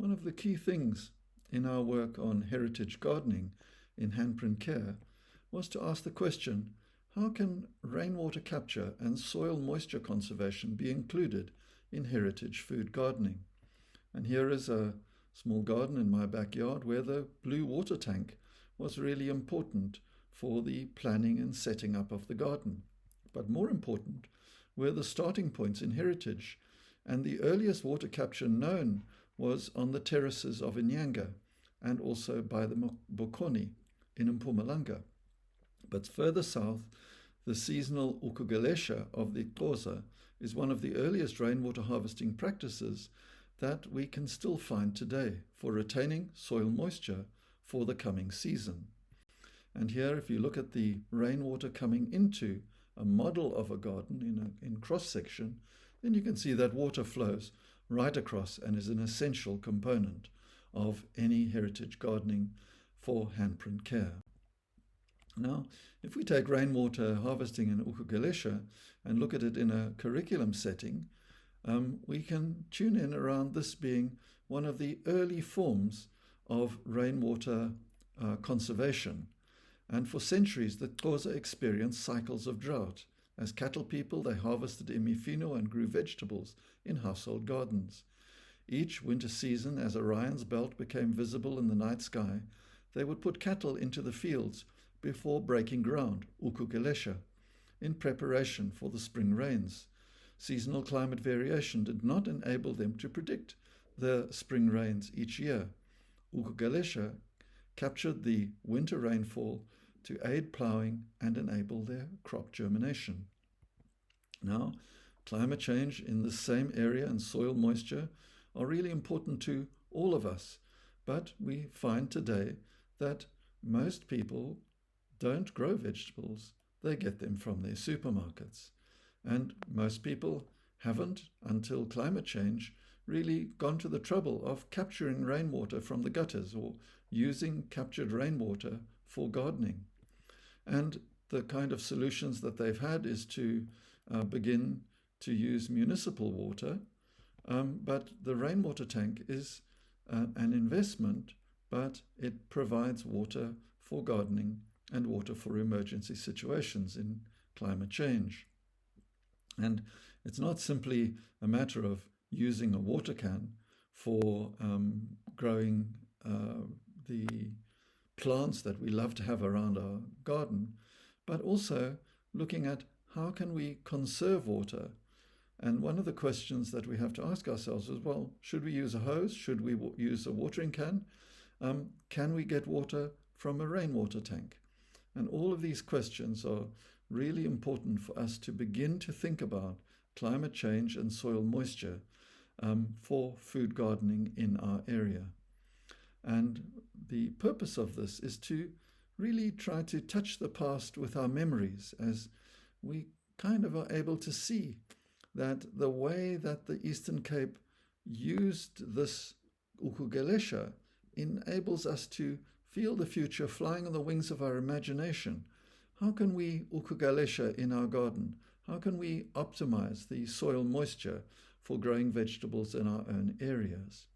One of the key things in our work on heritage gardening in handprint care was to ask the question, how can rainwater capture and soil moisture conservation be included in heritage food gardening? And here is a small garden in my backyard where the blue water tank was really important for the planning and setting up of the garden. But more important were the starting points in heritage, and the earliest water capture known was on the terraces of Inyanga and also by the Bokoni in Mpumalanga. But further south, the seasonal ukuGalesha of the Xhosa is one of the earliest rainwater harvesting practices that we can still find today for retaining soil moisture for the coming season. And here, if you look at the rainwater coming into a model of a garden in cross-section, then you can see that water flows right across and is an essential component of any heritage gardening for handprint care. Now, if we take rainwater harvesting in ukuGalesha and look at it in a curriculum setting, we can tune in around this being one of the early forms of rainwater conservation. And for centuries, the Xhosa experienced cycles of drought. As cattle people, they harvested imifino and grew vegetables in household gardens. Each winter season, as Orion's belt became visible in the night sky, they would put cattle into the fields before breaking ground, ukuGalesha, in preparation for the spring rains. Seasonal climate variation did not enable them to predict the spring rains each year. ukuGalesha captured the winter rainfall to aid ploughing and enable their crop germination. Now, climate change in the same area and soil moisture are really important to all of us, but we find today that most people don't grow vegetables, they get them from their supermarkets. And most people haven't, until climate change, really gone to the trouble of capturing rainwater from the gutters or using captured rainwater for gardening. And the kind of solutions that they've had is to begin to use municipal water, but the rainwater tank is an investment, but it provides water for gardening and water for emergency situations in climate change. And it's not simply a matter of using a water can for growing the plants that we love to have around our garden, but also looking at how can we conserve water. And one of the questions that we have to ask ourselves is, well, should we use a hose? Should we use a watering can? Can we get water from a rainwater tank? And all of these questions are really important for us to begin to think about climate change and soil moisture for food gardening in our area. And the purpose of this is to really try to touch the past with our memories, as we kind of are able to see that the way that the Eastern Cape used this ukuGalesha enables us to feel the future flying on the wings of our imagination. How can we ukuGalesha in our garden? How can we optimize the soil moisture for growing vegetables in our own areas?